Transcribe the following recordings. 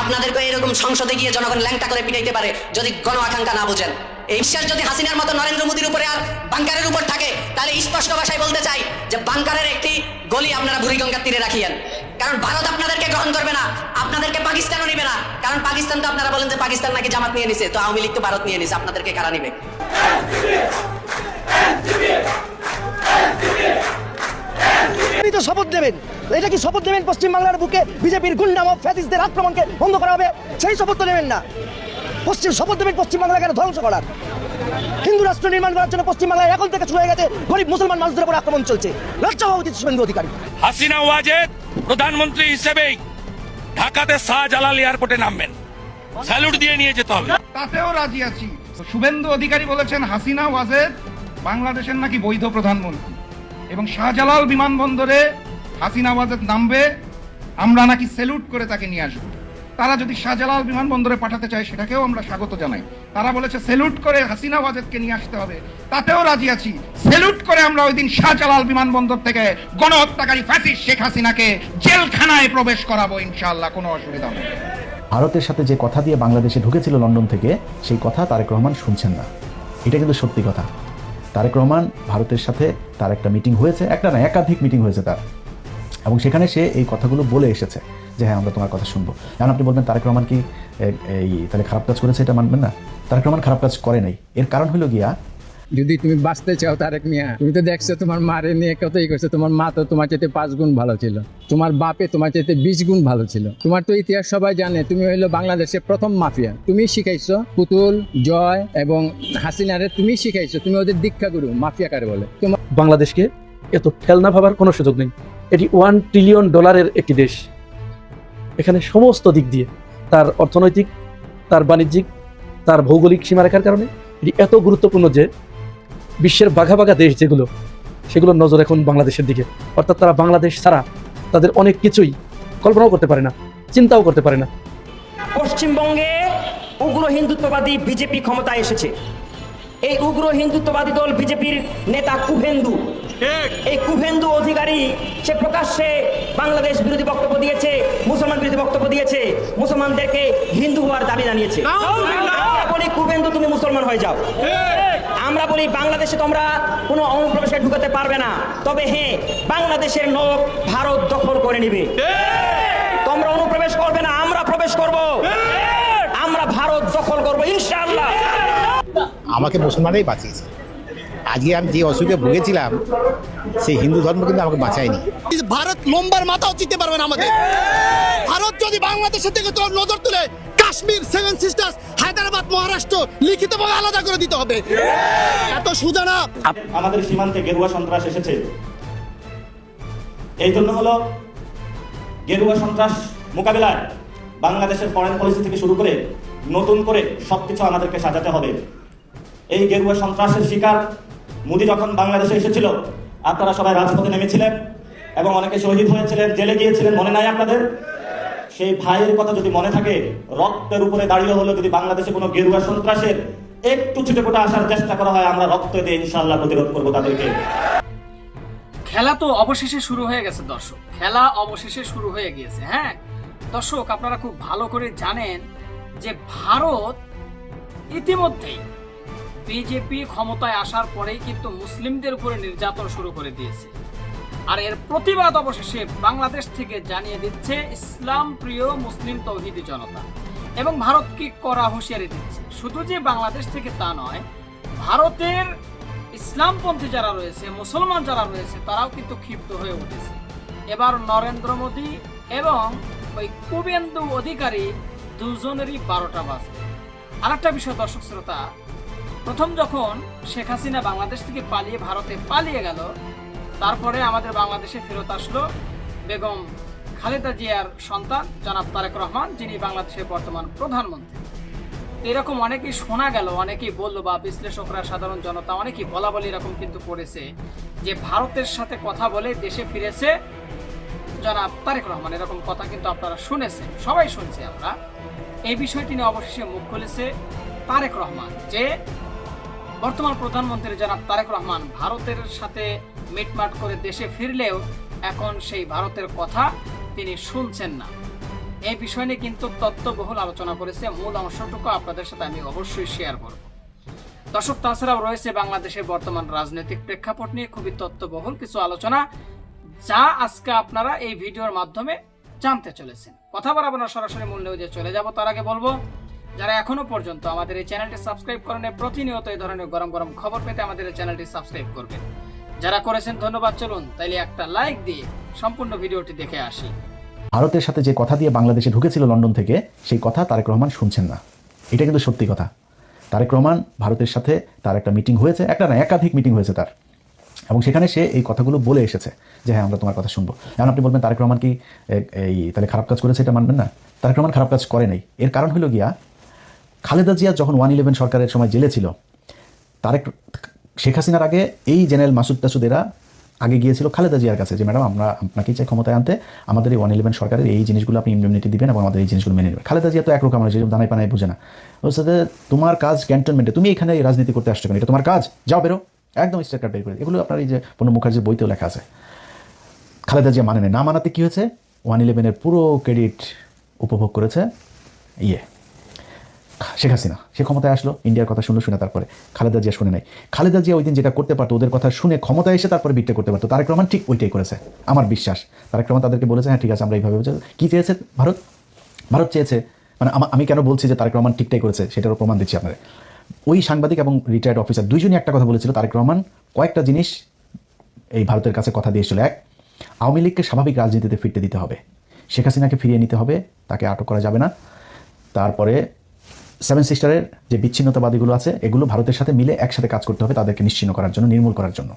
আপনাদেরকে এরকম সংসদে গিয়ে জনগণ ল্যাংটা করে পিটাইতে পারে যদি গণ আকাঙ্ক্ষা না বোঝেন। এই বিশ্বাস যদি হাসিনার মতো নরেন্দ্র মোদীর উপরে আর বাংকারের উপর থাকে, তাহলে স্পষ্ট ভাষায় বলতে চাই যে বাংকারের একটি গলি আপনারা বুড়িগঙ্গার তীরে রাখিয়েন। কারণ ভারত আপনাদেরকে গ্রহণ করবে না, আপনাদেরকে পাকিস্তানও নিবে না। কারণ পাকিস্তান তো আপনারা বলেন যে পাকিস্তান নাকি জামাত নিয়ে নিছে, তো আওয়ামী লীগ তো ভারত নিয়ে নিছে, আপনাদেরকে কারা নিবে? তো শপথ দেবেন, এটা কি শপথ দেবেন পশ্চিমবাংলার বুকে বিজেপির গুন্ডা মব ফ্যাসিস্টদের আক্রমণকে বন্ধ করা হবে? সেই শপথ তো নেবেন না। শপথ দেবেন পশ্চিমবাংলাকে ধ্বংস করার, হিন্দু রাষ্ট্র নির্মাণ করার জন্য পশ্চিমবাংলায় এখন থেকে শুরু হয়ে গেছে গরিব মুসলমান মানুষদের উপর আক্রমণ চলছে। লজ্জা হওয়া উচিত শুভেন্দু অধিকারী। হাসিনা ওয়াজেদ প্রধানমন্ত্রী হিসেবেই ঢাকাতে শাহজালাল এয়ারপোর্টে নামবেন, স্যালুট দিয়ে নিয়ে যেতে হবে। তাতেও রাজি আছি। শুভেন্দু অধিকারী বলেছেন হাসিনা ওয়াজেদ বাংলাদেশের নাকি বৈধ প্রধানমন্ত্রী, এবং শাহজালাল বিমানবন্দরে হাসিনা ওয়াজেদ নামবে, আমরা নাকি স্যালুট করে তাকে নিয়ে আসবো। তারা যদি শাহজালাল বিমানবন্দরে পাঠাতে চায় সেটাকেও আমরা স্বাগত জানাই। তারা বলেছে স্যালুট করে হাসিনা ওয়াজেদকে নিয়ে আসতে হবে, তাতেও রাজি আছি। স্যালুট করে আমরা ওই দিন শাহজালাল বিমানবন্দর থেকে গণহত্যাকারী ফ্যাসিস্ট শেখ হাসিনাকে জেলখানায় প্রবেশ করাবো, ইনশাআল্লাহ, কোনো অসুবিধা নেই। ভারতের সাথে যে কথা দিয়ে বাংলাদেশে ঢুকেছিল লন্ডন থেকে, সেই কথা তারেক রহমান শুনছেন না। এটা কিন্তু সত্যি কথা। তারেক রহমান ভারতের সাথে তার একটা মিটিং হয়েছে, একটা না একাধিক মিটিং হয়েছে তার, এবং সেখানে সে এই কথাগুলো বলে এসেছে যে হ্যাঁ আমরা তোমার কথা শুনবো। এখন আপনি বলবেন তারেক রহমান কি এই তাহলে খারাপ কাজ করেছে, এটা মানবেন না? তারেক রহমান খারাপ কাজ করে নাই। এর কারণ হলো গিয়া, যদি তুমি বাঁচতে চাও তারেক মিয়া, তুমি তো দেখছো তোমার মারে নিয়ে কতই করছে। তোমার মা তো তোমার চাইতে 5 গুণ ভালো ছিল, তোমার বাপে তোমার চাইতে 20 গুণ ভালো ছিল। তোমার তো ইতিহাস সবাই জানে, তুমি হইলো বাংলাদেশের প্রথম মাফিয়া। তুমি শিখাইছো পুতুল, জয় এবং হাসিনারে, তুমি শিখাইছো, তুমি ওদের দীক্ষা গুরু, মাফিয়া কারে বলে। তোমার বাংলাদেশকে এত ফেলনা ভাবার কোনো সুযোগ নেই। এটি $1 ট্রিলিয়ন একটি দেশ। এখানে সমস্ত দিক দিয়ে তার অর্থনৈতিক, তার বাণিজ্যিক, তার ভৌগোলিক সীমারেখার কারণে এটি এত গুরুত্বপূর্ণ যে বিশ্বের বাঘা বাঘা দেশ যেগুলো, সেগুলোর নজর এখন বাংলাদেশের দিকে। অর্থাৎ তারা বাংলাদেশ ছাড়া তাদের অনেক কিছুই কল্পনাও করতে পারে না, চিন্তাও করতে পারে না। পশ্চিমবঙ্গে উগ্র হিন্দুত্ববাদী বিজেপি ক্ষমতায় এসেছে। এই উগ্র হিন্দুত্ববাদী দল বিজেপির নেতা কুভেন্দু, এই কুভেন্দু অধিকারী সে প্রকাশ্যে বাংলাদেশ বিরোধী বক্তব্য দিয়েছে, মুসলমান বিরোধী বক্তব্য দিয়েছে, মুসলমানদেরকে হিন্দু হওয়ার দাবি জানিয়েছে। আমরা বলি কুভেন্দু তুমি মুসলমান হয়ে যাও। আমরা বলি বাংলাদেশে তোমরা কোনো অনুপ্রবেশে ঢুকাতে পারবে না, তবে হ্যাঁ বাংলাদেশের নখ ভারত দখল করে নিবে। তোমরা অনুপ্রবেশ করবে না, আমরা প্রবেশ করব, আমরা ভারত দখল করব ইনশাআল্লাহ। আমাকে মুসলমানরাই বাঁচিয়েছে। আজকে আমি যে অসুখে ভুগেছিলাম সেই হিন্দু ধর্ম কিন্তু আমাকে বাঁচায়নি। ভারত লম্বার মাথাও চিনতে পারবে না আমাদের। ভারত যদি বাংলাদেশের থেকে তোর নজর তুলে কাশ্মীর, 7 সিস্টার্স, হায়দ্রাবাদ, মহারাষ্ট্র লিখিতভাবে আলাদা করে দিতে হবে। এত সোজা না। আমাদের সীমান্তে গেরুয়া সন্ত্রাস এসেছে, এই জন্য হলো গেরুয়া সন্ত্রাস মোকাবিলায় বাংলাদেশের ফরেন পলিসি থেকে শুরু করে নতুন করে সবকিছু আমাদেরকে সাজাতে হবে। এই গেরুয়া সন্ত্রাসের শিকার মোদি যখন বাংলাদেশে এসেছিল, আপনারা সবাই রাজপথে নেমেছিলেন এবং অনেকে শহীদ হয়েছিলেন, জেলে গিয়েছিলেন, মনে নাই আপনাদের? সেই ভাইয়ের কথা যদি মনে থাকে, রক্তের উপরে দাঁড়িয়ে হলো যদি বাংলাদেশে কোনো গেরুয়া সন্ত্রাসের একটু ছিটেফোঁটা আসার চেষ্টা করা হয়, আমরা রক্ত দিয়ে ইনশাআল্লাহ প্রতিরোধ করবো তাদেরকে। খেলা তো অবশেষে শুরু হয়ে গেছে দর্শক, খেলা অবশেষে শুরু হয়ে গিয়েছে। হ্যাঁ দর্শক, আপনারা খুব ভালো করে জানেন যে ভারত ইতিমধ্যেই বিজেপি ক্ষমতায় আসার পরেই কিন্তু মুসলিমদের উপরে নির্যাতন শুরু করে দিয়েছে। আর এর প্রতিবাদ অবশেষে বাংলাদেশ থেকে জানিয়ে দিচ্ছে ইসলাম প্রিয় মুসলিম তৌহিদি জনতা, এবং ভারতকে কড়া হুঁশিয়ারি দিচ্ছে। শুধু যে বাংলাদেশ থেকে তা নয়, ভারতের ইসলামপন্থী যারা রয়েছে, মুসলমান যারা রয়েছে, তারাও কিন্তু ক্ষিপ্ত হয়ে উঠেছে। এবার নরেন্দ্র মোদী এবং ওই কুভেন্দু অধিকারী দুজনেরই 12টা বাজবে। আর একটা বিষয় দর্শক শ্রোতা, প্রথম যখন শেখ হাসিনা বাংলাদেশ থেকে পালিয়ে ভারতে পালিয়ে গেল, তারপরে আমাদের বাংলাদেশে ফেরত আসলো বেগম খালেদা জিয়ার সন্তান জনাব তারেক রহমান, যিনি বাংলাদেশের বর্তমান প্রধানমন্ত্রী। এরকম অনেকেই শোনা গেল, অনেকেই বললো, বা বিশ্লেষকরা, সাধারণ জনতা অনেকেই বলা বলি এরকম কিন্তু করেছে যে ভারতের সাথে কথা বলে দেশে ফিরেছে জনাব তারেক রহমান। এরকম কথা কিন্তু আপনারা শুনেছেন, সবাই শুনছি আমরা। এই বিষয়টি নিয়ে অবশেষে মুখ খুলেছে তারেক রহমান যে বর্তমান প্রধানমন্ত্রী জনাব তারেক রহমান ভারতের সাথে মিটমাট করে দেশে ফিরলেও এখন সেই ভারতের কথা তিনি শুনছেন না। এই বিষয় নিয়ে কিন্তু তত্ত্ববহুল আলোচনা করেছে। মূল অংশটুকু আপনাদের সাথে আমি অবশ্যই শেয়ার করব। দর্শক, তাছাড়াও রয়েছে বাংলাদেশের বর্তমান রাজনৈতিক প্রেক্ষাপট নিয়ে খুবই তত্ত্ববহুল কিছু আলোচনা, যা আজকে আপনারা এই ভিডিওর মাধ্যমে জানতে চলেছেন। কথা বলাবো না, সরাসরি মূল নিউজে চলে যাব। তার আগে বলবো, যারা এখনো পর্যন্ত আমাদের এই চ্যানেলটি সাবস্ক্রাইব করেন, প্রতিনিয়ত এই ধরনের গরম গরম খবর পেতে আমাদের এই চ্যানেলটি সাবস্ক্রাইব করবেন। যারা করেছেন ধন্যবাদ। চলুন তাইলে একটা লাইক দিয়ে সম্পূর্ণ ভিডিওটি দেখে আসি। ভারতের সাথে যে কথা দিয়ে বাংলাদেশে ঢুকেছিল লন্ডন থেকে, সেই কথা তারেক রহমান শুনছেন না। এটা কিন্তু সত্যি কথা। তারেক রহমান ভারতের সাথে তার একটা মিটিং হয়েছে, একটা না একাধিক মিটিং হয়েছে তার, এবং সেখানে সে এই কথাগুলো বলে এসেছে যে হ্যাঁ আমরা তোমার কথা শুনবো। এখন আপনি বলবেন তারেক রহমান কি তাহলে খারাপ কাজ করেছে, এটা মানবেন না? তারেক রহমান খারাপ কাজ করে নাই। এর কারণ হলো গিয়া, খালেদা জিয়া যখন 111 সরকারের সময় জেলে ছিল, শেখ হাসিনার আগে এই জেনারেল মাসুদ টাসুদেরা আগে গিয়েছিল খালেদা জিয়ার কাছে যে ম্যাডাম আমরা আপনাকেই চাই ক্ষমতায় আনতে, আমাদের এই 111 সরকারের এই জিনিসগুলো আপনি ইমপ্লিমেন্ট দিবেন এবং আমাদের এই জিনিসগুলো মেনে নেবেন। খালেদা জিয়া তো একরকম মানুষ, দানায় পানায় বোঝে না। ওর সাথে তোমার কাজ ক্যান্টনমেন্টে, তুমি এখানে রাজনীতি করতে আসছো কেন, এটা তোমার কাজ, যাও বেরো, একদম স্টেট কার্ড বের করে। এগুলো আপনার এই যে প্রণব মুখার্জির বইতেও লেখা আছে। খালেদা জিয়া মানে না মানাতে কী হয়েছে, 111 পুরো ক্রেডিট উপভোগ করেছে শেখ হাসিনা। সে ক্ষমতায় আসলো, ইন্ডিয়ার কথা শুনে তারপরে খালেদা জিয়া শুনে নাই। খালেদা জিয়া ওই দিন যেটা করতে পারতো, ওদের কথা শুনে ক্ষমতায় এসে তারপরে বিটটা করতে পারতো। তারেক রহমান ঠিক ওইটাই করেছে, আমার বিশ্বাস। তারেক রহমান তাদেরকে বলেছে হ্যাঁ ঠিক আছে আমরা এইভাবে কী চেয়েছে ভারত চেয়েছে, মানে আমি কেন বলছি যে তারেক রহমান ঠিকটাই করেছে সেটারও প্রমাণ দিচ্ছি আপনার। ওই সাংবাদিক এবং রিটায়ার্ড অফিসার দুইজনই একটা কথা বলেছিল, তারেক রহমান কয়েকটা জিনিস এই ভারতের কাছে কথা দিয়েছিল। এক, আওয়ামী লীগকে স্বাভাবিক রাজনীতিতে ফিরতে দিতে হবে, শেখ হাসিনাকে ফিরিয়ে নিতে হবে, তাকে আটক করা যাবে না। তারপরে 7 সিস্টারের যে বিচ্ছিন্নতাবাদীগুলো আছে, এগুলো ভারতের সাথে মিলে একসাথে কাজ করতে হবে তাদেরকে নিশ্চিহ্ন করার জন্য, নির্মূল করার জন্য।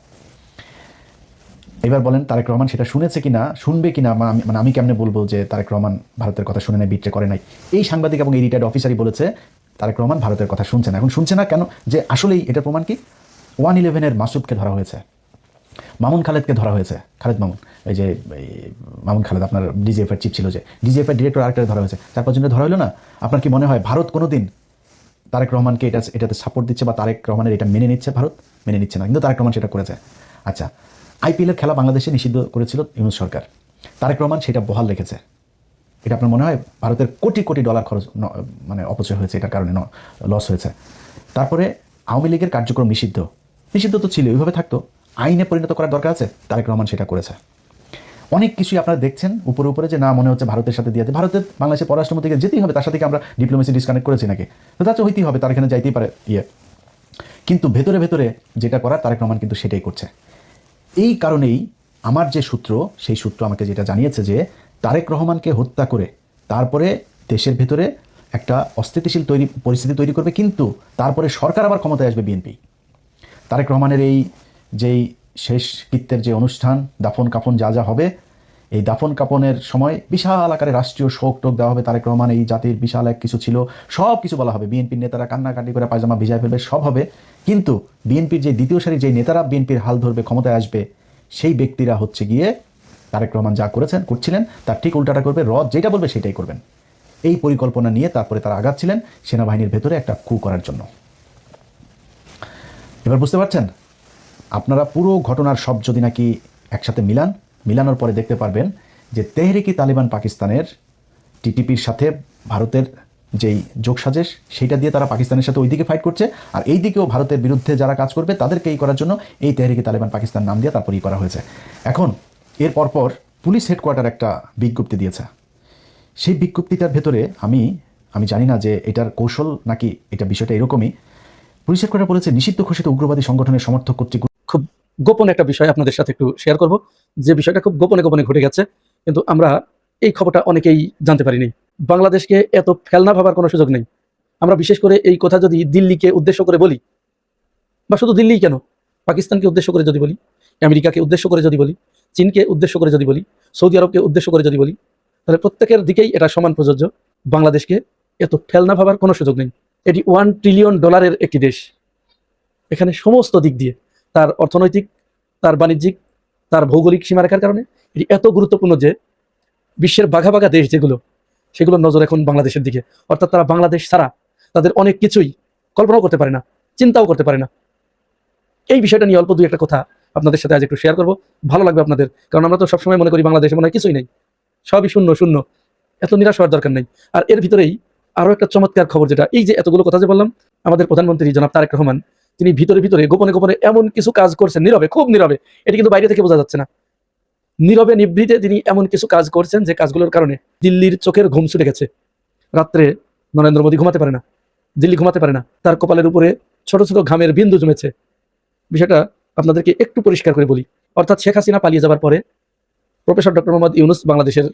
এবার বলেন তারেক রহমান সেটা শুনেছে কিনা, শুনবে কিনা, মানে আমি কেমনে বলবো যে তারেক রহমান ভারতের কথা শুনে নাই, বিট্রে করে নাই? এই সাংবাদিক এবং এই রিটায়ার্ড অফিসারই বলেছে তারেক রহমান ভারতের কথা শুনছে না। এখন শুনছে না কেন, যে আসলেই এটা প্রমাণ কি, 111 মাসুদকে ধরা হয়েছে, মামুন খালেদকে ধরা হয়েছে, খালেদ মামুন, এই যে মামুন খালেদ আপনার ডিজিএফআই চিফ ছিল, যে ডিজিএফআই ডিরেক্টর আরেকটা ধরা হয়েছে, 4-5 জনের ধরা হলো না? আপনার কি মনে হয় ভারত কোনোদিন তারেক রহমানকে এটাতে সাপোর্ট দিচ্ছে বা তারেক রহমানের এটা মেনে নিচ্ছে? ভারত মেনে নিচ্ছে না, কিন্তু তারেক রহমান সেটা করেছে। আচ্ছা, আইপিএলের খেলা বাংলাদেশে নিষিদ্ধ করেছিল ইউনূস সরকার, তারেক রহমান সেটা বহাল রেখেছে। এটা আপনার মনে হয় ভারতের কোটি কোটি ডলার খরচ মানে অপচয় হয়েছে, এটার কারণে লস হয়েছে? তারপরে আওয়ামী লীগের কার্যক্রম নিষিদ্ধ তো ছিল, এইভাবে থাকতো, আইনে পরিণত করার দরকার আছে, তারেক রহমান সেটা করেছে। অনেক কিছুই আপনারা দেখছেন উপরে যে না মনে হচ্ছে ভারতের সাথে দিয়ে, ভারতের বাংলাদেশের পররাষ্ট্রমন্ত্রীকে যেতেই হবে, তার সাথে আমরা ডিপ্লোমেসি ডিসকানেক্ট করেছি নাকি, তো তার হইতেই হবে, তার এখানে যাইতেই পারে কিন্তু ভেতরে ভেতরে যেটা করার তারেক রহমান কিন্তু সেটাই করছে। এই কারণেই আমার যে সূত্র, সেই সূত্র আমাকে যেটা জানিয়েছে যে তারেক রহমানকে হত্যা করে তারপরে দেশের ভেতরে একটা অস্থিতিশীল পরিস্থিতি তৈরি করবে, কিন্তু তারপরে সরকার আবার ক্ষমতায় আসবে বিএনপি। তারেক রহমানের এই যেই শেষ কৃত্যের যে অনুষ্ঠান, দাফন কাফন যা হবে, এই দাফন কাফনের সময় বিশাল আকারে রাষ্ট্রীয় শোক টোক দেওয়া হবে, তারেক রহমান এই জাতির বিশাল এক কিছু ছিল, সব কিছু বলা হবে, বিএনপির নেতারা কান্নাকাটি করে পায়জামা ভিজায় ফেলবে, সব হবে। কিন্তু বিএনপির যে দ্বিতীয় সারির যে নেতারা বিএনপির হাল ধরবে, ক্ষমতায় আসবে, সেই ব্যক্তিরা হচ্ছে গিয়ে তারেক রহমান যা করছিলেন তার ঠিক উল্টাটা করবে, যেটা বলবে সেটাই করবেন। এই পরিকল্পনা নিয়ে তারপরে তারা আগাচ্ছিলেন সেনাবাহিনীর ভেতরে একটা কু করার জন্য। এবার বুঝতে পারছেন আপনারা পুরো ঘটনার সব যদি নাকি একসাথে মিলানোর পরে দেখতে পারবেন যে তেহরিকি তালিবান পাকিস্তানের টিটিপির সাথে ভারতের যেই যোগসাজেশ, সেইটা দিয়ে তারা পাকিস্তানের সাথে ওইদিকে ফাইট করছে, আর এই দিকেও ভারতের বিরুদ্ধে যারা কাজ করবে তাদেরকে এই করার জন্য এই তেহরিকি তালিবান পাকিস্তান নাম দিয়ে তারপরেই করা হয়েছে। এখন এর পরপর পুলিশ হেডকোয়ার্টার একটা বিজ্ঞপ্তি দিয়েছে। সেই বিজ্ঞপ্তিটার ভেতরে আমি জানি না যে এটার কৌশল নাকি এটা বিষয়টা এরকমই। পুলিশ হেডকোয়ার্টার বলেছে নিষিদ্ধ ঘোষিত উগ্রবাদী সংগঠনের সমর্থক কর্তৃক খুব গোপন একটা বিষয় আপনাদের সাথে একটু শেয়ার করব, যে বিষয়টা খুব গোপনে ঘটে গেছে, কিন্তু আমরা এই খবরটা অনেকেই জানতে পারিনি। বাংলাদেশকে এত ফেলনা ভাবার কোনো সুযোগ নেই। আমরা বিশেষ করে এই কথা যদি দিল্লিকে উদ্দেশ্য করে বলি, বা শুধু দিল্লি কেন, পাকিস্তানকে উদ্দেশ্য করে যদি বলি, আমেরিকাকে উদ্দেশ্য করে যদি বলি, চীনকে উদ্দেশ্য করে যদি বলি, সৌদি আরবকে উদ্দেশ্য করে যদি বলি, তাহলে প্রত্যেকের দিকেই এটা সমান প্রযোজ্য। বাংলাদেশকে এত ফেলনা ভাবার কোনো সুযোগ নেই। এটি $1 ট্রিলিয়ন একটি দেশ। এখানে সমস্ত দিক দিয়ে, তার অর্থনৈতিক, তার বাণিজ্যিক, তার ভৌগোলিক সীমারেখার কারণে এটি এত গুরুত্বপূর্ণ যে বিশ্বের বাঘা বাঘা দেশ যেগুলো, সেগুলোর নজর এখন বাংলাদেশের দিকে। অর্থাৎ তারা বাংলাদেশ ছাড়া তাদের অনেক কিছুই কল্পনাও করতে পারে না, চিন্তাও করতে পারে না। এই বিষয়টা নিয়ে অল্প দুই একটা কথা আপনাদের সাথে আজ একটু শেয়ার করবো, ভালো লাগবে আপনাদের। কারণ আমরা তো সবসময় মনে করি বাংলাদেশে মনে হয় কিছুই নেই, সবই শূন্য। এত নিরাশ হওয়ার দরকার নেই। আর এর ভিতরেই আরো একটা চমৎকার খবর, যেটা এই যে এতগুলো কথা যে বললাম, আমাদের প্রধানমন্ত্রী জনাব তারেক রহমান তিনি ভিতরে ভিতরে গোপনে গোপনে এমন কিছু কাজ করছেন, নীরবে, খুব নীরবে, এটি কিন্তু বাইরে থেকে বোঝা যাচ্ছে না, নীরবে নিভৃতে তিনি এমন কিছু কাজ করছেন যে কাজগুলোর কারণে দিল্লির চোখের ঘুম ছুটে গেছে। রাত্রে নরেন্দ্র মোদী ঘুমাতে পারে না, দিল্লি ঘুমাতে পারে না, তার কপালের উপরে ছোট ছোট ঘামের বিন্দু জমেছে। বিষয়টা আপনাদেরকে একটু পরিষ্কার করে বলি। অর্থাৎ শেখ হাসিনা পালিয়ে যাবার পরে প্রফেসর ডক্টর মোহাম্মদ ইউনূস বাংলাদেশের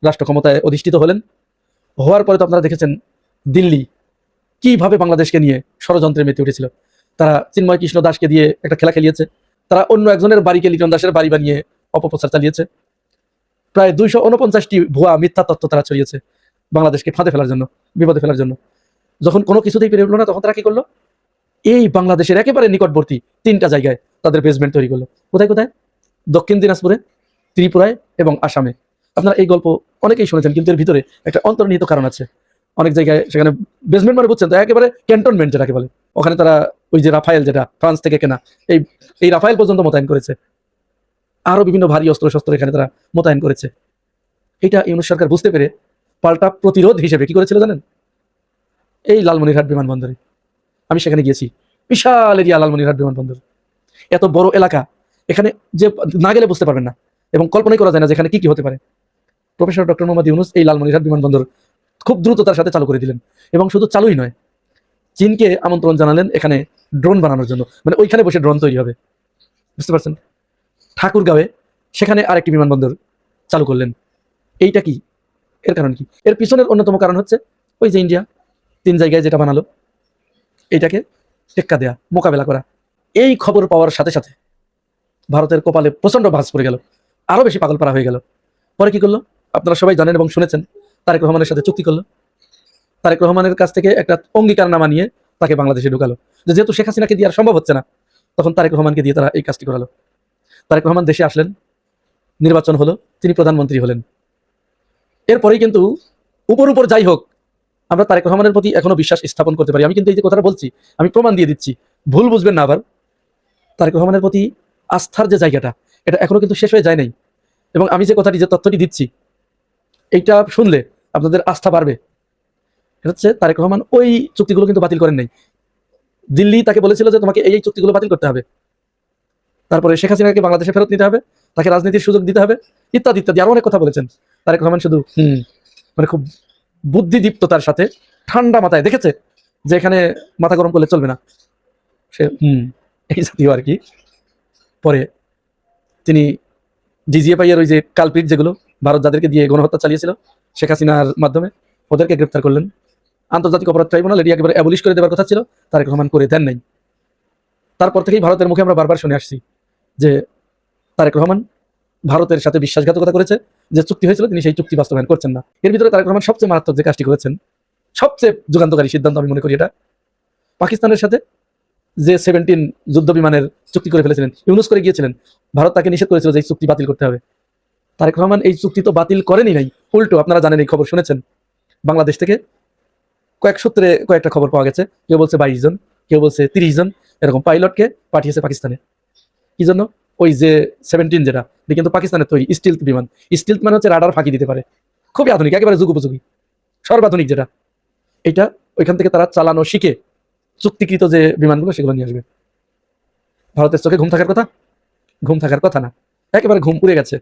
রাষ্ট্র ক্ষমতায় অধিষ্ঠিত হলেন। হওয়ার পরে তো আপনারা দেখেছেন দিল্লি কিভাবে বাংলাদেশকে নিয়ে ষড়যন্ত্রে মেতে উঠেছিল। তারা চিন্ময় কৃষ্ণ দাসকে দিয়ে একটা খেলা খেলিয়েছে, তারা অন্য একজনের বাড়িকে লিটন দাসের বাড়ি বানিয়ে অপপ্রচার চালিয়েছে, প্রায় 249টি ভুয়া মিথ্যা তথ্য তারা ছড়িয়েছে বাংলাদেশকে ফাঁদে ফেলার জন্য, বিপদে ফেলার জন্য। যখন কোনো কিছুতেই পেরে উঠলো না, তখন তারা কি করলো, এই বাংলাদেশের একেবারে নিকটবর্তী 3টা জায়গায় তাদের বেসমেন্ট তৈরি করলো। কোথায় কোথায়? দক্ষিণ দিনাজপুরে, ত্রিপুরায় এবং আসামে। আপনারা এই গল্প অনেকেই শুনেছেন, কিন্তু এর ভিতরে একটা অন্তর্নিহিত কারণ আছে। অনেক জায়গায় সেখানে বেসমেন্ট মানে বুঝছেন তো, একেবারে ক্যান্টনমেন্ট যেটাকে বলে, ওখানে তারা ওই যে রাফায়েল, যেটা ফ্রান্স থেকে কেনা, এই রাফায়েল পর্যন্ত মোতায়েন করেছে। আরো বিভিন্ন ভারী অস্ত্র শস্ত্র এখানে তারা মোতায়েন করেছে। এটা ইউনূস সরকার বুঝতে পেরে পাল্টা প্রতিরোধ হিসেবে কি করেছিল জানেন? এই লালমনিরহাট বিমানবন্দরে আমি সেখানে গিয়েছি, বিশাল এরিয়া লালমনিরহাট বিমানবন্দর, এত বড় এলাকা, এখানে যে না গেলে বুঝতে পারবেন না এবং কল্পনাই করা যায় না যেখানে কি কি হতে পারে। প্রফেসর ডক্টর মোহাম্মদ ইউনূস এই লালমনিরহাট বিমানবন্দর খুব দ্রুততার সাথে চালু করে দিলেন, এবং শুধু চালুই নয়, চীনকে আমন্ত্রণ জানালেন এখানে ড্রোন বানানোর জন্য, মানে ওইখানে বসে ড্রোন তৈরি হবে, বুঝতে পারছেন? ঠাকুরগাঁওয়ে সেখানে আরেকটি বিমানবন্দর চালু করলেন। এইটা কি? এর কারণ কি? এর পিছনের অন্যতম কারণ হচ্ছে ওই যে ইন্ডিয়া 3 জায়গায় যেটা বানালো, এইটাকে টেক্কা দেয়া, মোকাবেলা করা। এই খবর পাওয়ার সাথে সাথে ভারতের কপালে প্রচন্ড ভাঁজ পড়ে গেল, আরো বেশি পাগল পাড়া হয়ে গেল। পরে কি করলো আপনারা সবাই জানেন এবং শুনেছেন, তারেক রহমানের সাথে চুক্তি করলো। তারেক রহমানের কাছ থেকে একটা অঙ্গীকারনামা নিয়ে তাকে বাংলাদেশে ঢুকালো, যেহেতু শেখ হাসিনাকে দিয়ে আর সম্ভব হচ্ছে না, তখন তারেক রহমানকে দিয়ে তারা এই কাজটি করালো। তারেক রহমান দেশে আসলেন, নির্বাচন হলো, তিনি প্রধানমন্ত্রী হলেন। এরপরেই কিন্তু উপর যাই হোক, আমরা তারেক রহমানের প্রতি এখনো বিশ্বাস স্থাপন করতে পারি। আমি কিন্তু এই যে কথাটা বলছি, আমি প্রমাণ দিয়ে দিচ্ছি, ভুল বুঝবেন না আবার। তারেক রহমানের প্রতি আস্থার যে জায়গাটা, এটা এখনো কিন্তু শেষ হয়ে যায় নাই। এবং আমি যে কথাটি, যে তথ্যটি দিচ্ছি, এইটা শুনলে আপনাদের আস্থা বাড়বে। এটা হচ্ছে তারেক রহমান ওই চুক্তিগুলো কিন্তু বাতিল করেন নাই। দিল্লি তাকে বলেছিল যে তোমাকে এই চুক্তিগুলো বাতিল করতে হবে, তারপরে শেখ হাসিনাকে বাংলাদেশে ফেরত নিতে হবে, তাকে রাজনীতির সুযোগ দিতে হবে, ইত্যাদি ইত্যাদি আরো অনেক কথা বলেছেন। তারেক রহমান শুধু মানে খুব বুদ্ধিদীপ্ততার সাথে ঠান্ডা মাথায় দেখেছে যে এখানে মাথা গরম করলে চলবে না, সে এই জাতীয় আর কি। পরে তিনি ডিজিএফআই এর ওই যে কালপিট, যেগুলো ভারত যাদেরকে দিয়ে গণহত্যা চালিয়েছিল শেখ হাসিনার মাধ্যমে, ওদেরকে গ্রেপ্তার করলেন। আন্তর্জাতিক অপরাধ ট্রাইব্যুনাল এটি একেবারে অ্যাবলিশ করে দেওয়ার কথা ছিল, তারেক রহমান করে দেন নাই। তারপর থেকেই ভারতের মুখে আমরা বারবার শুনে আসছি যে তারেক রহমান ভারতের সাথে বিশ্বাসঘাতকতা করেছে, যে চুক্তি হয়েছিল তিনি সেই চুক্তি বাস্তবায়ন করছেন না। এর ভিতরে তারেক রহমান সবচেয়ে মারাত্মক যে কাজটি করেছেন, সবচেয়ে যুগান্তকারী সিদ্ধান্ত আমি মনে করি এটা, পাকিস্তানের সাথে যে 17 যুদ্ধ বিমানের চুক্তি করে ফেলেছিলেন, ইউনূস করে গিয়েছিলেন, ভারত তাকে নিষেধ করেছিল যে এই চুক্তি বাতিল করতে হবে। তারেক রহমান এই চুক্তি তো বাতিল করেনি নাই, উল্টো আপনারা জানেন, এই খবর শুনেছেন, বাংলাদেশ থেকে কয়েক সূত্রে কয়েকটা খবর পাওয়া গেছে, কেউ বলছে 22 জন, কেউ বলছে 30 জন, এরকম পাইলটকে পাঠিয়েছে পাকিস্তানে। কি জন্য? ওই যে 17 যেটা, এটা কিন্তু পাকিস্তানের তৈরি স্টিলথ বিমান। স্টিলথ মানে হচ্ছে রাডার ফাঁকি দিতে পারে, খুবই আধুনিক, একেবারে যুগোপযোগী, সর্বাধুনিক যেটা, এটা ওইখান থেকে তারা চালানো শিখে চুক্তিকৃত যে বিমানগুলো সেগুলো নিয়ে আসবে। ভারতের চোখে ঘুম থাকার কথা? ঘুম থাকার কথা না, একেবারে ঘুম উড়ে গেছে।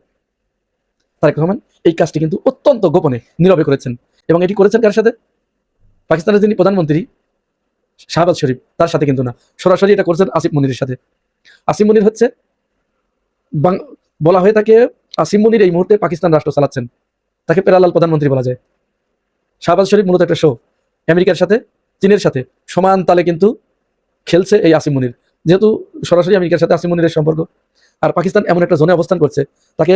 তারেক রহমান এই কাজটি কিন্তু অত্যন্ত গোপনে নীরবে করেছেন, এবং এটি করেছেন কার সাথে? পাকিস্তানের যিনি প্রধানমন্ত্রী শাহবাজ শরীফ, তার সাথে কিন্তু না, সরাসরি এটা করছেন আসিফ মনিরের সাথে। আসিফ মনির হচ্ছে, বলা হয়ে থাকে আসিফ মনির এই মুহূর্তে পাকিস্তান রাষ্ট্র চালাচ্ছেন, তাকে প্যারালাল প্রধানমন্ত্রী বলা যায়। শাহবাজ শরীফ মূলত একটা শো, আমেরিকার সাথে চীনের সাথে সমান তালে কিন্তু খেলছে এই আসিফ মনির, যেহেতু সরাসরি আমেরিকার সাথে আসিফ মনিরের সম্পর্ক। আর পাকিস্তান এমন একটা জোনে অবস্থান করছে, তাকে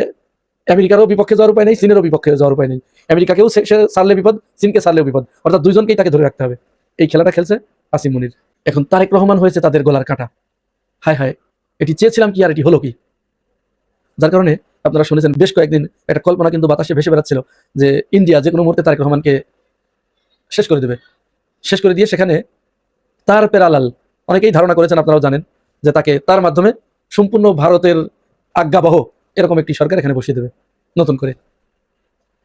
আমেরিকারও বিপক্ষে যাওয়ার উপায় নেই, চীনেরও বিপক্ষে যাওয়ার উপায় নেই। আমেরিকাকেও সে সারলে বিপদ, চীনকে সারলেও বিপদ, অর্থাৎ দুইজনকেই তাকে ধরে রাখতে হবে। এই খেলাটা খেলছে আসিফ মনির। এখন তারেক রহমান হয়েছে তাদের গলার কাঁটা। হায় হায়, এটি চেয়েছিলাম কি আর এটি হলো কি? যার কারণে আপনারা শুনেছেন বেশ কয়েকদিন একটা কল্পনা কিন্তু বাতাসে ভেসে বেড়াচ্ছিল যে ইন্ডিয়া যে কোনো মুহূর্তে তারেক রহমানকে শেষ করে দেবে, শেষ করে দিয়ে সেখানে তার প্যারালাল, অনেকেই ধারণা করেছেন, আপনারাও জানেন, যে তাকে তার মাধ্যমে সম্পূর্ণ ভারতের আজ্ঞাবহ এরকম একটি সরকার এখানে বসিয়ে দেবে নতুন করে।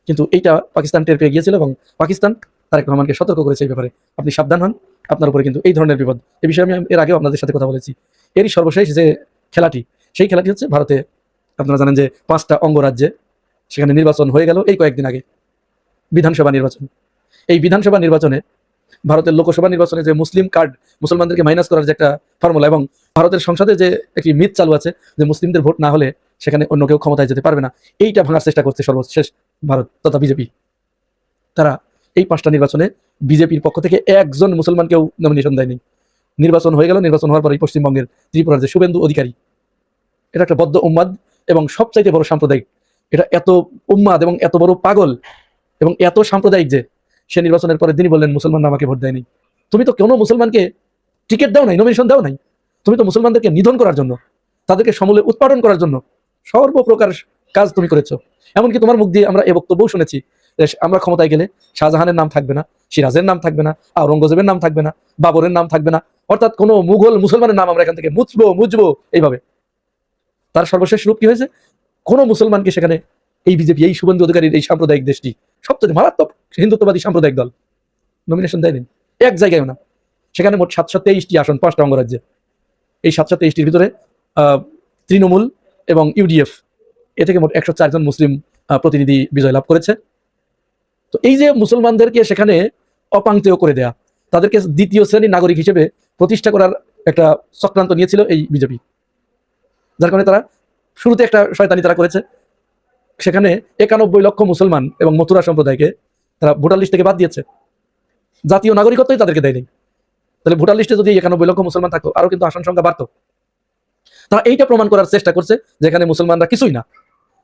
কিন্তু এইটা পাকিস্তান টের পেয়ে গিয়েছিল এবং পাকিস্তান তারেক রহমানকে সতর্ক করেছে এই ব্যাপারে, আপনি সাবধান হন, আপনার উপরে কিন্তু এই ধরনের বিপদ। এই বিষয়ে আমি এর আগেও আপনাদের সাথে কথা বলেছি। এরই সর্বশেষ যে খেলাটি, সেই খেলাটি হচ্ছে ভারতে আপনারা জানেন যে 5টা অঙ্গরাজ্যে সেখানে নির্বাচন হয়ে গেল এই কয়েকদিন আগে, বিধানসভা নির্বাচন। এই বিধানসভা নির্বাচনে ভারতের লোকসভা নির্বাচনে যে মুসলিম কার্ড, মুসলমানদেরকে মাইনাস করার যে একটা ফর্মুলা, এবং ভারতের সংসদে যে একটি মিথ চালু আছে যে মুসলিমদের ভোট না হলে সেখানে অন্য কেউ ক্ষমতায় যেতে পারবে না, এইটা ভাঙার চেষ্টা করছে সর্বশেষ ভারত তথা বিজেপি। তারা এই 5টা নির্বাচনে বিজেপির পক্ষ থেকে একজন মুসলমানকেও নমিনেশন দেয়নি। নির্বাচন হয়ে গেল, নির্বাচন হওয়ার পরে পশ্চিমবঙ্গের ত্রিপুরার যে শুভেন্দু অধিকারী, এটা একটা বদ্ধ উম্মাদ এবং সবচাইতে বড় সাম্প্রদায়িক। এটা এত উম্মাদ এবং এত বড় পাগল এবং এত সাম্প্রদায়িক যে সে নির্বাচনের পরে তিনি বললেন মুসলমানরা আমাকে ভোট দেয়নি। তুমি তো কোনো মুসলমানকে টিকিট দাও নাই, নমিনেশন দাও নাই, তুমি তো মুসলমানদেরকে নিধন করার জন্য, তাদেরকে সমূলে উৎপাদন করার জন্য সর্বপ্রকার কাজ তুমি করেছো। এমনকি তোমার মুখ দিয়ে আমরা এ বক্তব্যও শুনেছি যে আমরা ক্ষমতায় গেলে শাহজাহানের নাম থাকবে না, সিরাজের নাম থাকবে না, আওরঙ্গজেবের নাম থাকবে না, বাবরের নাম থাকবে না, অর্থাৎ কোনো মুঘল মুসলমানের নাম আমরা এখান থেকে মুছবো এইভাবে। তার সর্বশেষ রূপ কি হয়েছে? কোনো মুসলমানকে সেখানে এই বিজেপি, এই শুভেন্দু অধিকারীর এই সাম্প্রদায়িক দেশটি, সবচেয়ে মারাত্মক হিন্দুত্ববাদী সাম্প্রদায়িক দল, নমিনেশন দেয়নি এক জায়গায়ও না। সেখানে মোট 723টি আসন 5টা অঙ্গরাজ্যে। এই 723টির ভিতরে তৃণমূল এবং ইউডিএফ এ থেকে মোট 104 জন মুসলিম প্রতিনিধি বিজয় লাভ করেছে। তো এই যে মুসলমানদেরকে সেখানে অপাংক্তেয় করে দেয়া, তাদেরকে দ্বিতীয় শ্রেণীর নাগরিক হিসেবে প্রতিষ্ঠা করার একটা চক্রান্ত নিয়েছিল এই বিজেপি, যার কারণে তারা শুরুতে একটা শয়তানি তারা করেছে। সেখানে 91 লক্ষ মুসলমান এবং মথুরা সম্প্রদায়কে তারা ভোটার লিস্ট থেকে বাদ দিয়েছে, জাতীয় নাগরিকত্বই তাদেরকে দেয়নি। তাহলে ভোটার লিস্টে যদি 91 লক্ষ মুসলমান থাকতো, আরো কিন্তু আসন সংখ্যা বাড়তো। তারা এইটা প্রমাণ করার চেষ্টা করছে যে এখানে মুসলমানরা কিছুই না,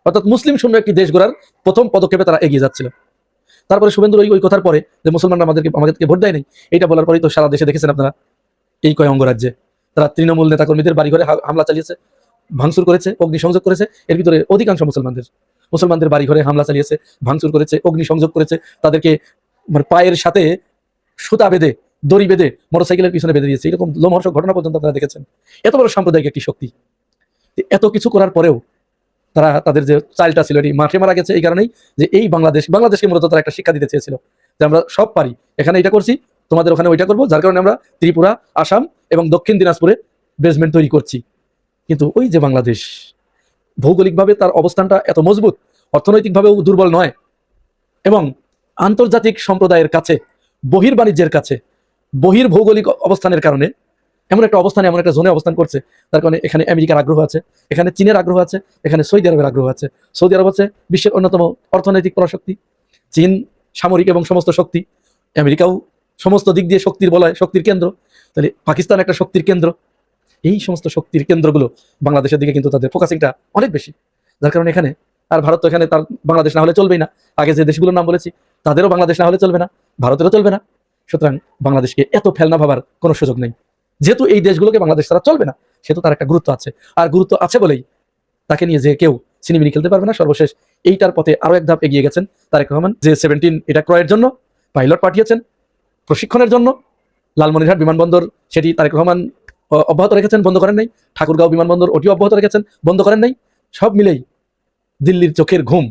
অর্থাৎ মুসলিম শূন্য একটি দেশ গড়ার প্রথম পদক্ষেপে তারা এগিয়ে যাচ্ছিল। তারপরে শুভেন্দুর ওই কথার পরে যে মুসলমানরা আমাদেরকে ভোট দেয় নাই, এইটা বলার পরেই তো সারা দেশে দেখেছেন আপনারা এই কয় অঙ্গরাজ্যে তারা তৃণমূল নেতাকর্মীদের বাড়ি ঘরে হামলা চালিয়েছে, ভাঙচুর করেছে, অগ্নিসংযোগ করেছে। এর ভিতরে অধিকাংশ মুসলমানদের বাড়ি ঘরে হামলা চালিয়েছে, ভাঙচুর করেছে, অগ্নিসংযোগ করেছে, তাদেরকে মানে পায়ের সাথে সুতা বেঁধে, দড়ি বেঁধে মোটরসাইকেলের পিছনে বেঁধে দিয়েছে। এরকম লোমহর্ষক ঘটনা পর্যন্ত আপনারা দেখেছেন। এত বড় সাম্প্রদায়িক একটি শক্তি, এত কিছু করার পরেও তারা তাদের যে চালটা ছিল এটি মাঠে মারা গেছে এই কারণেই যে এই বাংলাদেশকে মূলত তারা একটা শিক্ষা দিতে চেয়েছিল যে আমরা সব পারি, এখানে এটা করছি, তোমাদের ওখানে ওইটা করবো, যার কারণে আমরা ত্রিপুরা, আসাম এবং দক্ষিণ দিনাজপুরে বেসমেন্ট তৈরি করছি। কিন্তু ওই যে বাংলাদেশ ভৌগোলিকভাবে তার অবস্থানটা এত মজবুত, অর্থনৈতিকভাবেও দুর্বল নয় এবং আন্তর্জাতিক সম্প্রদায়ের কাছে, বহির্বাণিজ্যের কাছে, ভৌগোলিক অবস্থানের কারণে এমন একটা অবস্থানে, এমন একটা জোনে অবস্থান করছে, তার কারণে এখানে আমেরিকার আগ্রহ আছে, এখানে চীনের আগ্রহ আছে, এখানে সৌদি আরবের আগ্রহ আছে। সৌদি আরব হচ্ছে বিশ্বের অন্যতম অর্থনৈতিক পরাশক্তি, চীন সামরিক এবং সমস্ত শক্তি, আমেরিকাও সমস্ত দিক দিয়ে শক্তির কেন্দ্র। তাহলে পাকিস্তান একটা শক্তির কেন্দ্র। এই সমস্ত শক্তির কেন্দ্রগুলো বাংলাদেশের দিকে কিন্তু তাদের ফোকাসিংটা অনেক বেশি, যার কারণে এখানে আর ভারত তো এখানে তার বাংলাদেশ না হলে চলবেই না। আগে যে দেশগুলোর নাম বলেছি তাদেরও বাংলাদেশ না হলে চলবে না, ভারতেরও চলবে না। সুতরাং বাংলাদেশকে এত ফেলনা ভাবার কোনো সুযোগ নেই। যেহেতু এই দেশগুলোকে বাংলাদেশ তারা চলবে না, সেহেতু তার একটা গুরুত্ব আছে, আর গুরুত্ব আছে বলেই তাকে নিয়ে যে কেউ সিনেমিনি খেলতে পারবে না। সর্বশেষ এইটার পথে আরো এক ধাপ এগিয়ে গেছেন তারেক রহমান, যে 17 এটা ক্রয়ের জন্য পাইলট পাঠিয়েছেন প্রশিক্ষণের জন্য। লালমনিরহাট বিমানবন্দর সেটি তারেক রহমান অব্যাহত রেখেছেন, বন্ধ করেন নাই। ঠাকুরগাঁও বিমানবন্দর ওটিও অব্যাহত রেখেছেন, বন্ধ করেন নাই। সব মিলেই দিল্লির চোখের ঘুম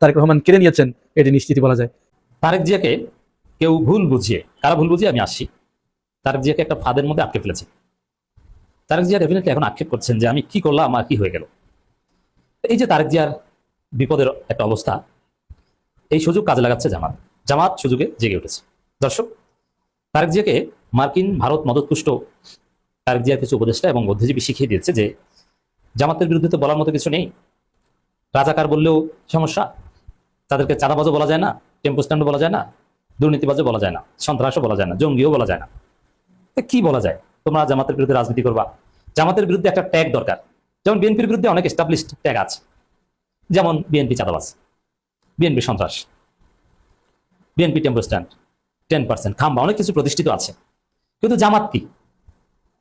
তারেক রহমান কেড়ে নিয়েছেন, এটি নিশ্চিতই বলা যায়। তারেক জিয়াকে কেউ ভুল বুঝিয়ে, কারা ভুল বুঝিয়ে আমি আসছি, তারেক জিয়াকে একটা ফাঁদের মধ্যে আটকে ফেলেছে। তারেক জিয়া ডেফিনেটলি এখন আক্ষেপ করছেন যে আমি কি করলাম, আমার কি হয়ে গেল। এই যে তারেক জিয়ার বিপদের একটা অবস্থা, এই সুযোগ কাজে লাগাচ্ছে জামাত সুযোগে জেগে উঠেছে। দর্শক, তারেক জিয়াকে মার্কিন ভারত মদতপুষ্ট তারেক জিয়ার কিছু উপদেষ্টা এবং বুদ্ধিজীবী শিখিয়ে দিয়েছে যে জামাতের বিরুদ্ধে তো বলার মতো কিছু নেই, রাজাকার বললেও সমস্যা, তাদেরকে চাঁদাবাজও বলা যায় না, টেম্পো স্ট্যান্ডও বলা যায় না, দুর্নীতিবাজও বলা যায় না, সন্ত্রাসও বলা যায় না, জঙ্গিও বলা যায় না। কি বলা যায়? তোমরা জামাতের বিরুদ্ধে রাজনীতি করবা, জামাতের বিরুদ্ধে একটা ট্যাগ দরকার। যেমন বিএনপির বিরুদ্ধে অনেক এস্টাবলিশড ট্যাগ আছে, যেমন বিএনপি চাঁদাবাজ, বিএনপি সন্ত্রাস, বিএনপি টেম্পো স্ট্যান্ড, 10% খাম্বা, অনেক কিছু প্রতিষ্ঠিত আছে। কিন্তু জামাত কি?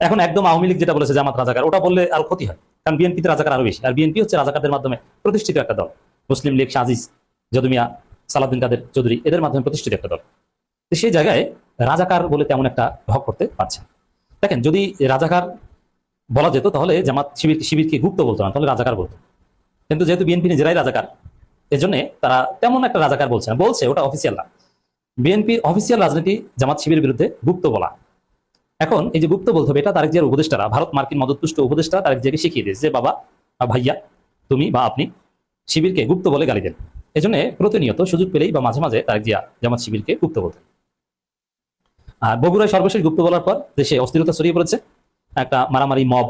এখন একদম আওয়ামী লীগ যেটা বলেছে জামাত রাজাকার, ওটা বললে আরো ক্ষতি হয়, কারণ বিএনপিতে রাজাকার আরো বেশি, আর বিএনপি হচ্ছে রাজাকারদের মাধ্যমে প্রতিষ্ঠিত একটা দল। মুসলিম লীগ, সাজিজ, যদুমিয়া, সালাউদ্দিন কাদের চৌধুরী, এদের মাধ্যমে প্রতিষ্ঠিত একটা দল। তো সেই জায়গায় রাজাকার বলে তেমন একটা হক করতে পারছে। দেখেন, যদি রাজাকার বলা যেত তাহলে জামাত শিবিরকে গুপ্ত বলতো না, তাহলে রাজাকার বলতো। কিন্তু যেহেতু বিএনপি নিজেরাই রাজাকার, এজন্য তারা তেমন একটা রাজাকার বলছে না, বলছে ওটা অফিসিয়াল না। বিএনপির অফিসিয়াল রাজনীতি জামাত শিবিরের বিরুদ্ধে গুপ্ত বলা। এখন এই যে গুপ্ত বলতে হবে, এটা তারেক জিয়ার উপদেষ্টারা, ভারত মার্কিন মদতপুষ্ট উপদেষ্টা তারেক জিয়াকে শিখিয়ে দিয়েছে যে বাবা ভাইয়া তুমি বা আপনি শিবিরকে গুপ্ত বলে গালি দেন। এজন্য প্রতিনিয়ত সুযোগ পেলেই বা মাঝে মাঝে তারেক জিয়া জামাত শিবিরকে গুপ্ত বলতেন। আর বগুড়ায় সর্বশেষ গুপ্ত বলার পর দেশে অস্থিরতা ছড়িয়ে পড়েছে, একটা মারামারি মব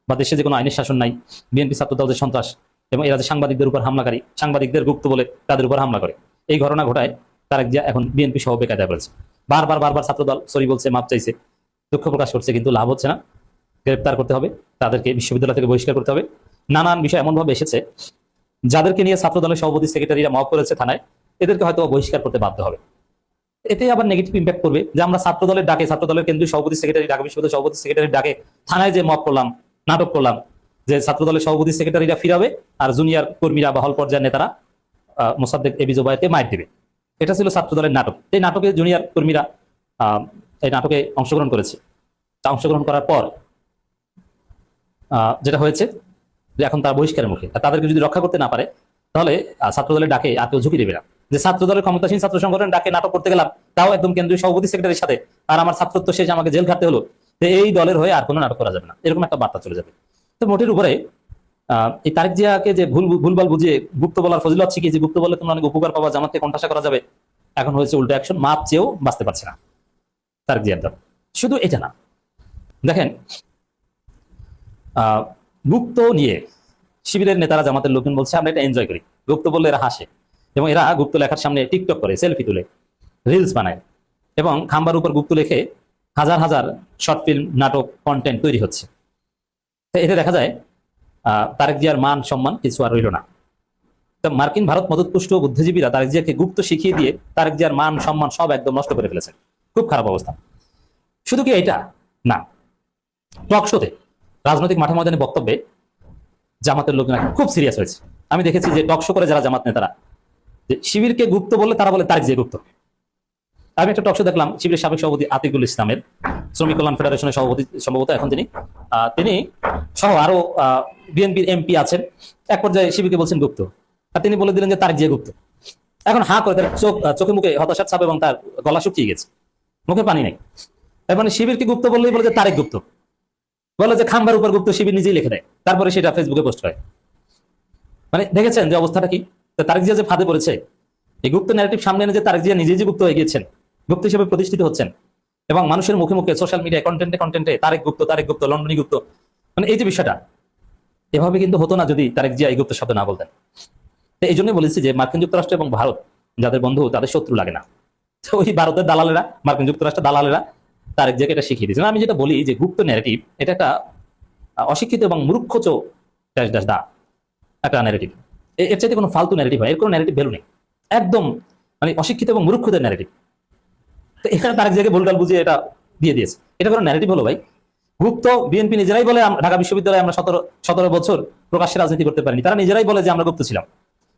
বা দেশে যে কোনো আইনের শাসন নাই, বিএনপি ছাত্র দল যে সন্ত্রাস এবং এরা যে সাংবাদিকদের উপর হামলাকারী, সাংবাদিকদের গুপ্ত বলে তাদের উপর হামলা করে, এই ঘটনা ঘটায় তারেক জিয়া এখন বিএনপি সহ বেকায়দায় পড়েছে। বারবার ছাত্র দল সরি বলছে, মাপ চাইছে, দুঃখ প্রকাশ করছে, কিন্তু লাভ হচ্ছে না। গ্রেপ্তার করতে হবে, তাদেরকে বিশ্ববিদ্যালয় থেকে বহিষ্কার করতে হবে। নানান বিষয় এমনভাবে এসেছে, যাদেরকে নিয়ে ছাত্র দলের সভাপতি সেক্রেটারিরা মব করেছে থানায়, এদেরকে হয়তো বহিষ্কার করতে বাধ্য হবে। এতে আবার নেগেটিভ ইম্প্যাক্ট করবে যে আমরা ছাত্র দলের ডাকে, ছাত্র দলের কেন্দ্রীয় সভাপতি সেক্রেটারি, ঢাকা বিশ্ববিদ্যালয় সভাপতি সেক্রেটারির ডাকে থানায় যে মব করলাম, নাটক করলাম, যে ছাত্র দলের সভাপতি সেক্রেটারিরা ফিরাবে আর জুনিয়র কর্মীরা বা হল পর্যায়ের নেতারা মোসাদ্দেক এবি জোবায়েরকে মাইর দেবে। এটা ছিল ছাত্র দলের নাটক। এই নাটকে জুনিয়র কর্মীরা এই নাটকে অংশগ্রহণ করেছে। তা অংশগ্রহণ করার পর যেটা হয়েছে যে এখন তারা বহিষ্কারের মুখে। তাদেরকে যদি রক্ষা করতে না পারে তাহলে ছাত্র দলের ডাকে আর কেউ ঝুঁকি দেবে না। যে ছাত্র দলের ক্ষমতাসীন ছাত্র সংগঠনের ডাকে নাটক করতে গেলাম, তাও একদম কেন্দ্রীয় সভাপতি সেক্রেটারির সাথে, আর আমার ছাত্রত্ব শেষ আমাকে জেল খাটতে হলো, তো এই দলের হয়ে আর কোনো নাটক করা যাবে না, এরকম একটা বার্তা চলে যাবে। তো মোটের উপরে এই তারেক জিয়াকে যে ভুলভাল বুঝিয়ে গুপ্ত বলার ফজিলত শিখিয়ে যে গুপ্ত বলে তোমরা অনেক উপকার পাবা, জামাতকে কণ্ঠাসা করা যাবে, এখন হয়েছে উল্টো অ্যাকশন। মাপ চেয়েও বাঁচতে পারছে না তারেক জিয়ার দল। শুধু এটা না, দেখেন গুপ্ত নিয়ে শিবিরের নেতারা, জামাতের লোকজন বলছে আমরা এটা এনজয় করি। গুপ্ত বললে এরা হাসে এবং এরা গুপ্ত লেখার সামনে টিকটক করে, সেলফি তুলে, রিলস বানায় এবং খাম্বার উপর গুপ্ত লেখে হাজার হাজার শর্ট ফিল্ম, নাটক, কন্টেন্ট তৈরি হচ্ছে। এতে দেখা যায় তারেক জিয়ার মান সম্মান কিছু আর রইল না। তো মার্কিন ভারত মদতপুষ্ট বুদ্ধিজীবীরা তারেক জিয়াকে গুপ্ত শিখিয়ে দিয়ে তারেক জিয়ার মান সম্মান সব একদম নষ্ট করে ফেলেছেন। খুব খারাপ অবস্থা। শুধু কি এটা না, টক শোতে, রাজনৈতিক মাঠে ময়দানে বক্তব্যে জামাতের লোকজন খুব সিরিয়াস হয়েছে। আমি দেখেছি যে টক শো করে যারা জামাত নেতারা, যে শিবিরকে গুপ্ত বললে তারা বলে তারেক জিয়া গুপ্ত। আমি একটা টক শো দেখলাম, শিবিরের সাবেক সভাপতি আতিকুল ইসলামের, শ্রমিক কল্যাণ ফেডারেশনের সভাপতি সম্ভবত এখন তিনি সহ আরো বিএনপির এমপি আছেন, এক পর্যায়ে শিবিরকে বলছেন গুপ্ত, আর তিনি বলে দিলেন যে তারেক জিয়া গুপ্ত। এখন হা করে তার চোখে মুখে হতাশার ছাপ এবং তার গলা শুকিয়ে গেছে, মুখে পানি নেই। তার মানে শিবিরকে গুপ্ত বললেই বলে যে তারেক গুপ্ত, বলে যে খাম্বার উপর গুপ্ত, শিবির নিজেই লিখে দেয়, তারপরে সেটা ফেসবুকে পোস্ট হয়। মানে দেখেছেন যে অবস্থাটা কি? তারেক জিয়া যে ফাঁদে পড়েছে, এই গুপ্ত ন্যারেটিভ সামনে এনে যে তারেক জিয়া নিজেই যে গুপ্ত হয়ে গিয়েছেন, গুপ্ত হিসেবে প্রতিষ্ঠিত হচ্ছেন এবং মানুষের মুখে মুখে সোশ্যাল মিডিয়ায় কন্টেন্টে তারেক গুপ্ত, লন্ডনী গুপ্ত, মানে এই যে বিষয়টা, এভাবে কিন্তু হতো না যদি তারেক জিয়া এই গুপ্ত শব্দ না বলতেন। তো এই জন্যই বলেছি যে মার্কিন যুক্তরাষ্ট্র এবং ভারত যাদের বন্ধু তাদের শত্রু লাগে না। তো ওই ভারতের দালালেরা, মার্কিন যুক্তরাষ্ট্রের দালালেরা তারেক জিয়াকে এটা শিখিয়ে দিয়েছে। আমি যেটা বলি যে গুপ্ত ন্যারেটিভ এটা একটা অশিক্ষিত এবং মূর্খচ একটা ন্যারেটিভ। এর চাইতে কোনো ফালতু ন্যারেটিভ হয়, এর কোনো ন্যারেটিভ ভ্যালু নেই, একদম মানে অশিক্ষিত এবং মূর্খদের ন্যারেটিভ। তো এখানে তারেক জিয়াকে ভুলটাল বুঝিয়ে এটা দিয়ে দিয়েছে। এটা কোনো ন্যারেটিভ হলো ভাই? গুপ্ত বিএনপি নিজেরাই বলে ঢাকা বিশ্ববিদ্যালয়ে আমরা 17 বছর প্রকাশ্যে রাজনীতি করতে পারিনি, তারা নিজেরাই বলে যে আমরা গুপ্ত ছিলাম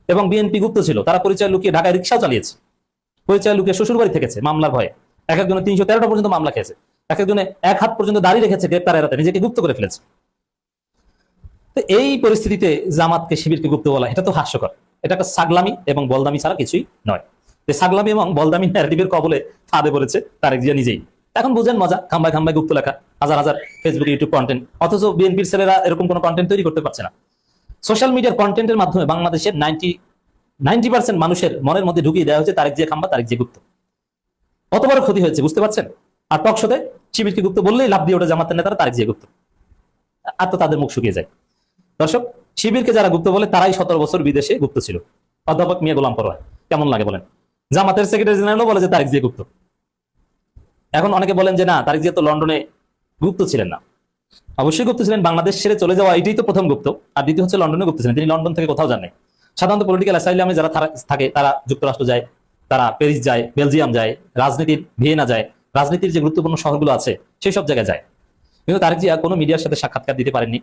এবং বিএনপি গুপ্ত ছিল। তারা পরিচয় লুকিয়ে ঢাকায় রিক্সাও চালিয়েছে, পরিচয় লুকিয়ে শ্বশুরবাড়ি থেকেছে মামলার ভয়ে, এক একজনে 313টা পর্যন্ত মামলা খেয়েছে, এক একজনে 1 হাত পর্যন্ত দাঁড়িয়ে রেখেছে গ্রেপ্তার এড়াতে, নিজেকে গুপ্ত করে ফেলেছে। তো এই পরিস্থিতিতে জামাতকে শিবিরকে গুপ্ত বলা, এটা তো হাস্যকর, এটা একটা সাগলামি এবং বলদামি ছাড়া কিছুই নয়। যে সাগলামি এবং বলদামি ন্যারেটিভের কবলে ফাঁদে পড়েছে তারেক জিয়া নিজেই। এখন বুঝেন মজা, খাম্বায় গুপ্ত লেখা, হাজার হাজার ফেসবুক, ইউটিউব কন্টেন্ট, অথচ বিএনপির ছেলেরা এরকম কোনো কন্টেন্ট তৈরি করতে পারছে না। সোশ্যাল মিডিয়ার কন্টেন্টের মাধ্যমে বাংলাদেশের 90% মানুষের মনের মধ্যে ঢুকিয়ে দেওয়া হয়েছে তারেক জিয়া খাম্বা, তারেক জিয়া গুপ্ত। কত বড় ক্ষতি হয়েছে বুঝতে পারছেন? আর টক শোতে শিবিরকে গুপ্ত বললেই লাভ দিয়ে ওঠে জামাতের নেতারা তারেক জিয়া গুপ্ত, আর তো তাদের মুখ শুকিয়ে যায়। দর্শক, শিবিরকে যারা গুপ্ত বলে তারাই 17 বছর বিদেশে গুপ্ত ছিল। অধ্যাপক মিয়া গোলাম পরোয়া, কেমন লাগে বলেন? জামাতের সেক্রেটারি জেনারেলও বলে যে তারেক জিয়া গুপ্ত। এখন অনেকে বলেন যে না, তারেক জিয়া তো লন্ডনে গুপ্ত ছিলেন না। অবশ্যই গুপ্ত ছিলেন, বাংলাদেশ ছেড়ে চলে যাওয়া এটাই তো প্রথম গুপ্ত, আর দ্বিতীয় হচ্ছে লন্ডনে গুপ্ত ছিলেন। তিনি লন্ডন থেকে কোথাও যান নাই। সাধারণত পলিটিক্যাল অ্যাসাইলামে যারা থাকে তারা যুক্তরাষ্ট্র যায়, তারা প্যারিস যায়, বেলজিয়াম যায়, রাজনীতির ভিয়েনা যায়, রাজনীতির যে গুরুত্বপূর্ণ শহরগুলো আছে সেই সব জায়গায় যায়। কিন্তু তারেক জিয়া কোনো মিডিয়ার সাথে সাক্ষাৎকার দিতে পারেননি,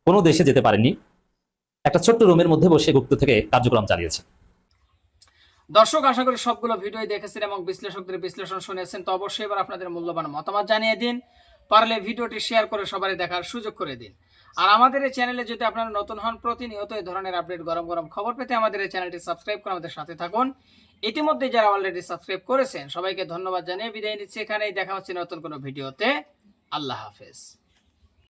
কোনো দেশে যেতে পারেননি, একটা ছোট্ট রুমের মধ্যে বসে গুপ্ত থেকে কার্যক্রম চালিয়েছে। দর্শক, আশা করি সবগুলো ভিডিও দেখেছেন এবং বিশ্লেষকদের বিশ্লেষণ শুনেছেন। তো অবশ্যই এবার আপনাদের মূল্যবান মতামত জানিয়ে দিন, পারলে ভিডিওটি শেয়ার করে সবারই দেখার সুযোগ করে দিন। আর আমাদের এই চ্যানেলে যদি আপনারা নতুন হন, প্রতিনিয়ত এই ধরনের আপডেট গরম গরম খবর পেতে আমাদের এই চ্যানেলটি সাবস্ক্রাইব করে আমাদের সাথে থাকুন। ইতিমধ্যে যারা অলরেডি সাবস্ক্রাইব করেছেন সবাইকে ধন্যবাদ জানিয়ে বিদায় নিচ্ছি এখানেই। দেখা হচ্ছে নতুন কোনো ভিডিওতে। আল্লাহ হাফেজ।